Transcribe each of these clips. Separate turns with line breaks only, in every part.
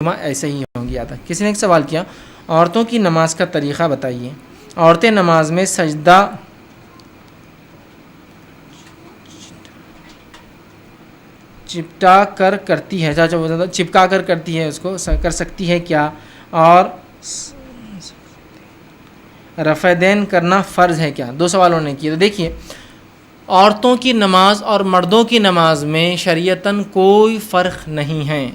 ایسے ہی ہوں گی. آتا کسی نے ایک سوال کیا، عورتوں کی نماز کا طریقہ بتائیے. عورتیں نماز میں سجدہ چپٹا کر کرتی ہے، چپکا کر کرتی ہے، اس کو کر سکتی ہے کیا؟ اور رفع دین کرنا فرض ہے کیا؟ دو سوالوں نے کیے. تو دیکھیے، عورتوں کی نماز اور مردوں کی نماز میں شریعتاً کوئی فرق نہیں ہے.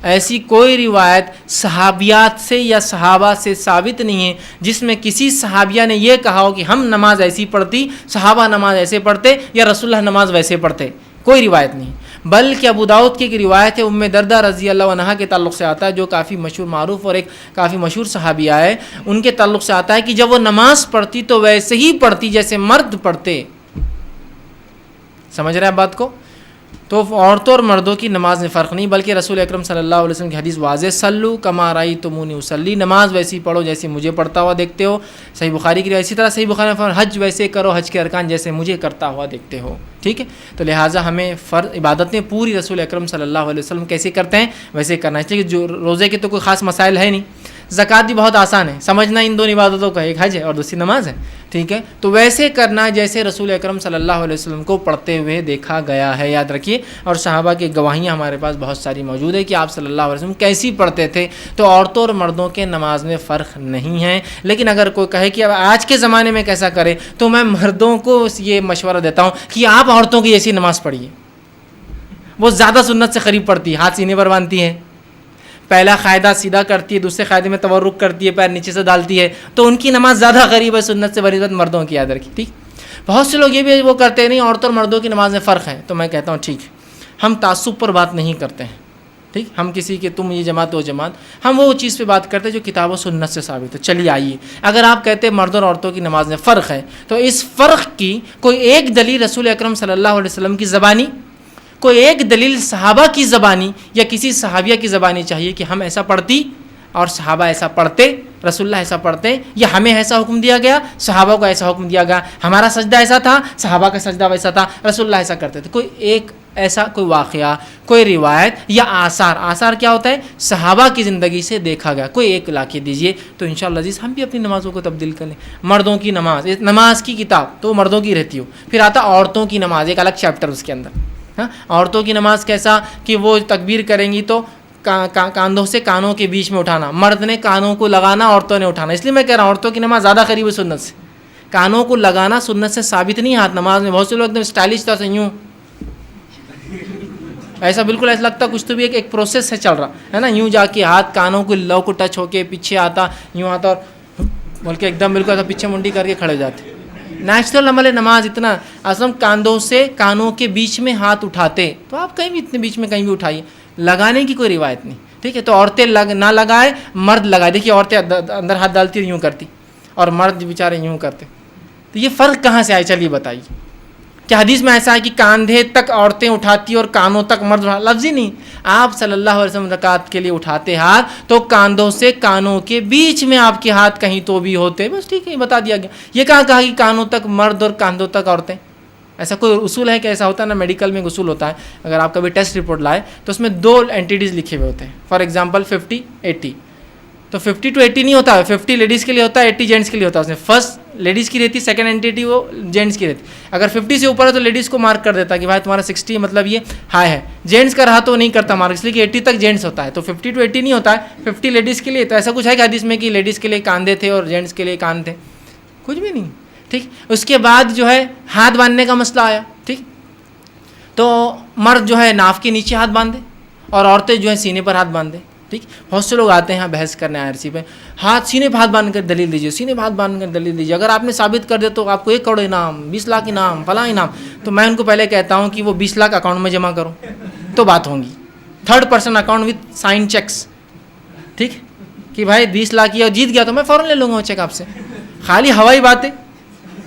ایسی کوئی روایت صحابیات سے یا صحابہ سے ثابت نہیں ہے جس میں کسی صحابیہ نے یہ کہا ہو کہ ہم نماز ایسی پڑھتی، صحابہ نماز ایسے پڑھتے یا رسول اللہ نماز ویسے پڑھتے. کوئی روایت نہیں. بلکہ ابو داؤد کی ایک روایت ہے ام دردہ رضی اللہ عنہا کے تعلق سے آتا ہے، جو کافی مشہور معروف اور ایک کافی مشہور صحابیہ ہے. ان کے تعلق سے آتا ہے کہ جب وہ نماز پڑھتی تو ویسے ہی پڑھتی جیسے مرد پڑھتے. سمجھ رہے ہیں بات کو؟ تو عورتوں اور مردوں کی نماز میں فرق نہیں، بلکہ رسول اکرم صلی اللہ علیہ وسلم کی حدیث واضح، سلو کما رأیتمونی اصلی، نماز ویسی پڑھو جیسے مجھے پڑھتا ہوا دیکھتے ہو. صحیح بخاری کی روایت. اسی طرح صحیح بخاری میں حج ویسے کرو، حج کے ارکان جیسے مجھے کرتا ہوا دیکھتے ہو. ٹھیک ہے، تو لہٰذا ہمیں فرض عبادتیں پوری رسول اکرم صلی اللہ علیہ وسلم کیسے کرتے ہیں ویسے کرنا ہے. جو روزے کے تو کوئی خاص مسائل ہے نہیں، زکوٰۃ بھی بہت آسان ہے سمجھنا، ان دو عبادتوں کا، ایک حج ہے اور دوسری نماز ہے. ٹھیک ہے، تو ویسے کرنا جیسے رسول اکرم صلی اللہ علیہ وسلم کو پڑھتے ہوئے دیکھا گیا ہے، یاد رکھیے. اور صحابہ کی گواہیاں ہمارے پاس بہت ساری موجود ہے کہ آپ صلی اللہ علیہ وسلم کیسی پڑھتے تھے. تو عورتوں اور مردوں کے نماز میں فرق نہیں ہے. لیکن اگر کوئی کہے کہ اب آج کے زمانے میں کیسا کرے، تو میں مردوں کو یہ مشورہ دیتا ہوں کہ آپ عورتوں کی جیسی نماز پڑھیے. وہ زیادہ سنت سے قریب پڑھتی ہے، ہاتھ سینے پر باندھتی ہے، پہلا قاعدہ سیدھا کرتی ہے، دوسرے قاعدے میں تورک کرتی ہے، پیر نیچے سے ڈالتی ہے. تو ان کی نماز زیادہ قریب ہے سنت سے بنسبت مردوں کی، یاد رکھی. ٹھیک، بہت سے لوگ یہ بھی وہ کرتے نہیں عورتوں اور مردوں کی نماز میں فرق ہے. تو میں کہتا ہوں ٹھیک ہے، ہم تعصب پر بات نہیں کرتے ہیں. ٹھیک، ہم کسی کے تم یہ جماعت وہ جماعت، ہم وہ چیز پہ بات کرتے ہیں جو کتاب و سنت سے ثابت ہے. چلیے آئیے، اگر آپ کہتے ہیں مردوں اور عورتوں کی نماز میں فرق ہے، تو اس فرق کی کوئی ایک دلیل رسول اکرم صلی اللہ علیہ وسلم کی زبانی، کوئی ایک دلیل صحابہ کی زبانی یا کسی صحابیہ کی زبانی چاہیے کہ ہم ایسا پڑھتی اور صحابہ ایسا پڑھتے، رسول اللہ ایسا پڑھتے، یا ہمیں ایسا حکم دیا گیا، صحابہ کو ایسا حکم دیا گیا، ہمارا سجدہ ایسا تھا، صحابہ کا سجدہ ویسا تھا، رسول اللہ ایسا کرتے تھے. کوئی ایک ایسا کوئی واقعہ، کوئی روایت یا آثار کیا ہوتا ہے؟ صحابہ کی زندگی سے دیکھا گیا، کوئی ایک لا کے دیجئے تو انشاءاللہ عزیز ہم بھی اپنی نمازوں کو تبدیل کر لیں. مردوں کی نماز کی کتاب تو مردوں کی رہتی ہو، پھر آتا عورتوں کی نماز، ایک الگ چیپٹر اس کے اندر. ہاں، عورتوں کی نماز کیسا کہ وہ تکبیر کریں گی تو کاندھوں سے کانوں کے بیچ میں اٹھانا، مرد نے کانوں کو لگانا، عورتوں نے اٹھانا. اس لیے میں کہہ رہا ہوں عورتوں کی نماز زیادہ قریب ہے سنت سے. کانوں کو لگانا سنت سے ثابت نہیں. ہاتھ نماز میں بہت سے لوگ ایک دم اسٹائلش طرح سے یوں ایسا، بالکل ایسا لگتا کچھ تو بھی ایک پروسیس سے چل رہا ہے نا، یوں جا کے ہاتھ کانوں کو لو کو ٹچ ہو کے پیچھے آتا، یوں آتا اور بول کے ایک دم بالکل ایسا پیچھے منڈی کر کے کھڑے جاتے. نیچرل عمل نماز اتنا اصل کاندھوں سے کانوں کے بیچ میں ہاتھ اٹھاتے. تو آپ کہیں بھی اتنے بیچ میں کہیں بھی اٹھائیے، لگانے کی کوئی روایت نہیں. ٹھیک ہے، تو عورتیں نہ لگائے، مرد لگائے. دیکھیے عورتیں اندر ہاتھ ڈالتی اور یوں کرتی، اور مرد بیچارے یوں کرتے. تو یہ فرق کہاں سے آئے؟ چلیے بتائیے. کیا حدیث میں ایسا ہے کہ کاندھے تک عورتیں اٹھاتی اور کانوں تک مرد اٹھاتے؟ لفظ ہی نہیں. آپ صلی اللہ علیہ وسلم رکعت کے لیے اٹھاتے ہاتھ تو کاندھوں سے کانوں کے بیچ میں آپ کے ہاتھ کہیں تو بھی ہوتے. بس ٹھیک ہے، بتا دیا گیا. یہ کہا کہ کانوں تک مرد اور کاندھوں تک عورتیں؟ ایسا کوئی اصول ہے کہ ایسا ہوتا ہے نا؟ میڈیکل میں ایک اصول ہوتا ہے، اگر آپ کبھی ٹیسٹ رپورٹ لائے تو اس میں 2 اینٹیٹیز لکھے ہوئے ہوتے ہیں. For example 50 80. تو 50 to 80 نہیں ہوتا ہے، 50 لیڈیز کے لیے ہوتا ہے، 80 جینٹس کے لیے ہوتا ہے. اس میں فرسٹ لیڈیز کی رہتی، سیکنڈ اینٹیٹی وہ جینٹس کی رہتی. اگر 50 سے اوپر ہے تو لیڈیز کو مارک کر دیتا ہے کہ بھائی تمہارا 60 مطلب یہ ہائی ہے. جینٹس کا رہا تو نہیں کرتا مارک، اس لیے کہ 80 تک جینٹس ہوتا ہے. تو 50 to 80 نہیں ہوتا ہے، 50 لیڈیز کے لیے. تو ایسا کچھ ہے کہ حدیث میں کہ لیڈیز کے لیے کاندھے تھے اور جینٹس کے لیے کان تھے؟ کچھ بھی نہیں. ٹھیک، اس کے بعد جو ہے ہاتھ باندھنے کا مسئلہ آیا. ٹھیک، تو مرد جو ہے ناف کے نیچے ہاتھ باندھے اور عورتیں جو ہیں سینے پر ہاتھ باندھے. ٹھیک، بہت سے لوگ آتے ہیں بحث کرنے IRC پہ، ہاتھ سینے پہ ہاتھ باندھ کر دلیل دیجیے، سینے پہ ہاتھ باندھ کر دلیل دیجیے. اگر آپ نے ثابت کر دیا تو آپ کو 1 کروڑ انعام، 20 لاکھ انعام، فلاں انعام. تو میں ان کو پہلے کہتا ہوں کہ وہ 20 لاکھ اکاؤنٹ میں جمع کرو تو بات ہوگی. 3rd person account with sign cheques. ٹھیک، کہ بھائی 20 لاکھ یہ جیت گیا تو میں فوراً لے لوں گا وہ چیک آپ سے. خالی ہوائی بات ہے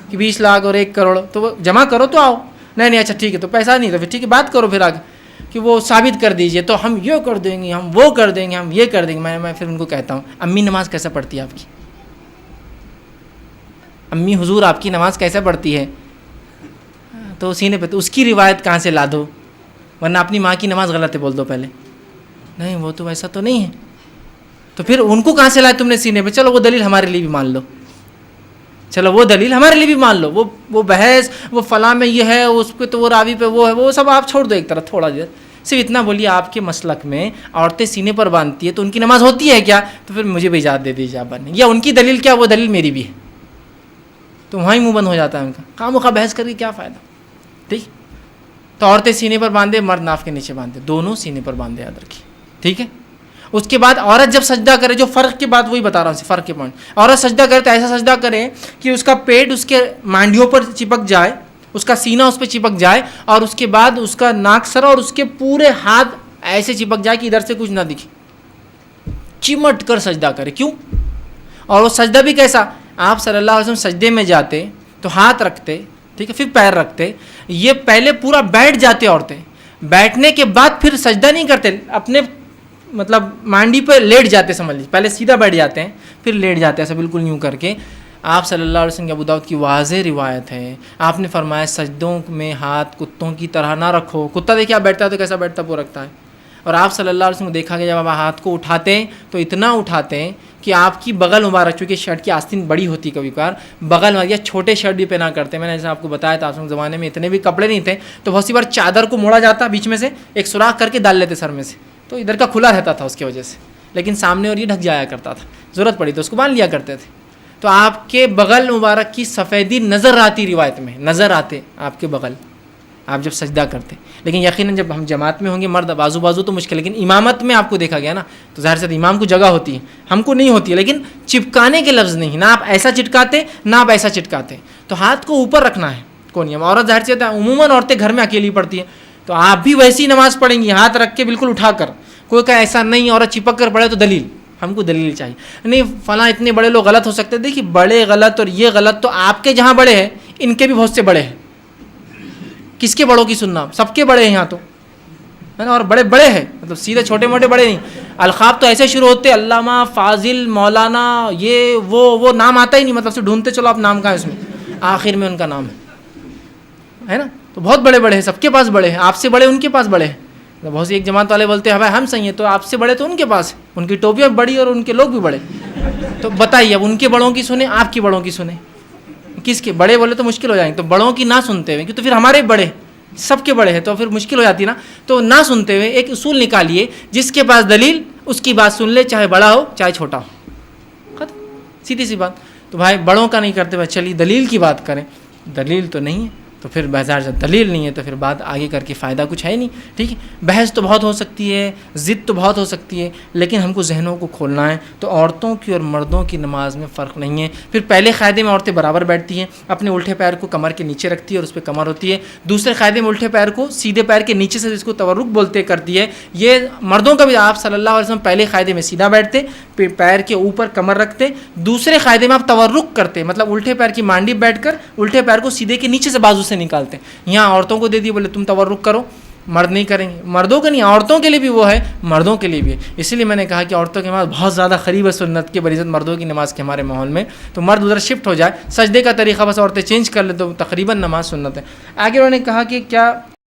کہ 20 لاکھ اور 1 کروڑ تو وہ جمع کرو تو آؤ. نہیں اچھا ٹھیک ہے، تو پیسہ نہیں تو پھر ٹھیک ہے بات کرو پھر آگے کہ وہ ثابت کر دیجئے تو ہم یہ کر دیں گے، ہم وہ کر دیں گے، ہم یہ کر دیں گے. میں پھر ان کو کہتا ہوں امی نماز کیسے پڑھتی ہے آپ کی؟ امی حضور آپ کی نماز کیسے پڑھتی ہے؟ تو سینے پہ تو اس کی روایت کہاں سے لا دو، ورنہ اپنی ماں کی نماز غلط ہے بول دو پہلے. نہیں وہ تو ایسا تو نہیں ہے. تو پھر ان کو کہاں سے لائے تم نے سینے پہ؟ چلو وہ دلیل ہمارے لیے بھی مان لو، چلو وہ دلیل ہمارے لیے بھی مان لو، وہ بحث وہ فلاں میں یہ ہے، اس پہ تو وہ راوی پہ وہ ہے، وہ سب آپ چھوڑ دو ایک طرف تھوڑا دیر، صرف اتنا بولیے آپ کے مسلک میں عورتیں سینے پر باندھتی ہے تو ان کی نماز ہوتی ہے کیا؟ تو پھر مجھے بھی اجازت دے دیجیے آپ باندھنے، یا ان کی دلیل کیا وہ دلیل میری بھی ہے، تو وہاں ہی منہ بند ہو جاتا ہے ان کا، خواہ مخواہ بحث کر کے کیا فائدہ؟ ٹھیک، تو عورتیں سینے پر باندھے، مرد ناف کے نیچے باندھے، دونوں سینے پر باندھے، یاد رکھیے، ٹھیک ہے۔ اس کے بعد عورت جب سجدہ کرے، جو فرق کے بعد وہی بتا رہا ہوں، فرق کے پوائنٹ، عورت سجدہ کرے تو ایسا سجدہ کرے کہ اس کا پیٹ اس کے مانڈیوں پر چپک جائے، اس کا سینہ اس پہ چپک جائے، اور اس کے بعد اس کا ناک سر اور اس کے پورے ہاتھ ایسے چپک جائے کہ ادھر سے کچھ نہ دکھے، چمٹ کر سجدہ کرے۔ کیوں؟ اور وہ سجدہ بھی کیسا؟ آپ صلی اللہ علیہ وسلم سجدے میں جاتے تو ہاتھ رکھتے، ٹھیک ہے، پھر پیر رکھتے، یہ پہلے پورا بیٹھ جاتے عورتیں، بیٹھنے کے بعد پھر سجدہ نہیں کرتے، اپنے مطلب مانڈی پہ لیٹ جاتے، سمجھ لیجیے، پہلے سیدھا بیٹھ جاتے ہیں پھر لیٹ جاتے ہیں، ایسا بالکل یوں کر کے۔ آپ صلی اللہ علیہ وسلم کی ابو داؤد کی واضح روایت ہے، آپ نے فرمایا سجدوں میں ہاتھ کتوں کی طرح نہ رکھو۔ کتا دیکھیں آپ بیٹھتا ہے تو کیسا بیٹھتا وہ رکھتا ہے، اور آپ صلی اللہ علیہ وسلم کو دیکھا کہ جب آپ ہاتھ کو اٹھاتے ہیں تو اتنا اٹھاتے ہیں کہ آپ کی بغل مبارک، چونکہ شرٹ کی آستین بڑی ہوتی کبھی کبھار، بغل یا چھوٹے شرٹ بھی پہنا کرتے ہیں، میں نے جیسے آپ کو بتایا تھا، اس زمانے میں اتنے بھی کپڑے نہیں تھے تو بہت سی بار چادر کو موڑا جاتا بیچ میں سے، ایک سوراخ کر کے ڈال لیتے سر میں سے، تو ادھر کا کھلا رہتا تھا اس کی وجہ سے، لیکن سامنے اور یہ ڈھک جایا کرتا تھا، ضرورت پڑی تو اس کو باندھ لیا کرتے تھے۔ تو آپ کے بغل مبارک کی سفیدی نظر آتی، روایت میں نظر آتے آپ کے بغل، آپ جب سجدہ کرتے، لیکن یقیناً جب ہم جماعت میں ہوں گے مرد بازو بازو تو مشکل، لیکن امامت میں آپ کو دیکھا گیا نا، تو ظاہر سے امام کو جگہ ہوتی ہے، ہم کو نہیں ہوتی ہے، لیکن چپکانے کے لفظ نہیں، نہ آپ ایسا چٹکاتے نہ آپ ایسا چٹکاتے، تو ہاتھ کو اوپر رکھنا ہے کونیا میں۔ عورت ظاہر سے عموماً عورتیں گھر میں اکیلی پڑتی ہیں، تو آپ بھی ویسی نماز پڑھیں گی، ہاتھ رکھ کے بالکل اٹھا کر، کوئی کہ ایسا نہیں عورت چپک کر پڑھے تو دلیل، ہم کو دلیل چاہیے، نہیں فلاں اتنے بڑے لوگ غلط ہو سکتے ہیں، دیکھیے بڑے غلط اور یہ غلط تو آپ کے جہاں بڑے ہیں ان کے بھی بہت سے بڑے ہیں، کس کے بڑوں کی سننا؟ سب کے بڑے ہیں یہاں تو ہے نا، اور بڑے بڑے ہیں، مطلب سیدھے چھوٹے موٹے بڑے نہیں، القاب تو ایسے شروع ہوتے علامہ، فاضل، مولانا، یہ وہ نام آتا ہی نہیں، مطلب سے ڈھونڈتے چلو آپ نام کہاں ہے اس میں، آخر میں ان کا نام ہے نا، تو بہت بڑے بڑے ہیں، سب کے پاس بڑے ہیں، آپ سے بڑے ان کے پاس بڑے ہیں، بہت سی ایک جماعت والے بولتے ہیں بھائی ہم صحیح ہیں، تو آپ سے بڑے تو ان کے پاس، ان کی ٹوپیاں بڑی اور ان کے لوگ بھی بڑے، تو بتائیے اب ان کے بڑوں کی سنیں آپ کی بڑوں کی سنیں، کس کے بڑے بولے تو مشکل ہو جائیں گے، تو بڑوں کی نہ سنتے ہوئے، تو پھر ہمارے بڑے سب کے بڑے ہیں تو پھر مشکل ہو جاتی نا، تو نہ سنتے ہوئے ایک اصول نکالیے، جس کے پاس دلیل اس کی بات سن لے، چاہے بڑا ہو چاہے چھوٹا ہو، ختم، سیدھی سی بات۔ تو بھائی بڑوں کا نہیں کرتے، بھائی چلیے دلیل کی بات کریں، دلیل تو نہیں ہے، تو پھر بازار سے دلیل نہیں ہے تو پھر بات آگے کر کے فائدہ کچھ ہے نہیں، ٹھیک ہے، بحث تو بہت ہو سکتی ہے، ضد تو بہت ہو سکتی ہے، لیکن ہم کو ذہنوں کو کھولنا ہے، تو عورتوں کی اور مردوں کی نماز میں فرق نہیں ہے۔ پھر پہلے قاعدے میں عورتیں برابر بیٹھتی ہیں، اپنے الٹے پیر کو کمر کے نیچے رکھتی ہے اور اس پہ کمر ہوتی ہے، دوسرے قاعدے میں الٹے پیر کو سیدھے پیر کے نیچے سے، جس کو تورک بولتے کرتی ہے، یہ مردوں کا بھی آپ صلی اللہ علیہ وسلم پہلے قاعدے میں سیدھا بیٹھتے، پیر کے اوپر کمر رکھتے، دوسرے قاعدے میں آپ تورک کرتے، مطلب الٹے پیر کی مانڈی بیٹھ کر الٹے پیر کو سیدھے کے نیچے سے بازو سے نکالتے ہیں، یہاں عورتوں کو دے دی، بولے تم تورک کرو، مرد نہیں کریں گے، مردوں کے نہیں، عورتوں کے لیے بھی وہ ہے، مردوں کے لیے بھی ہے، اسی لیے میں نے کہا کہ عورتوں کی نماز بہت زیادہ قریب ہے سنت کے بنسبت مردوں کی نماز کے ہمارے ماحول میں، تو مرد ادھر شفٹ ہو جائے، سجدے کا طریقہ بس عورتیں چینج کر لیں تو تقریباً نماز سنت ہے۔ آگے انہوں نے کہا کہ کیا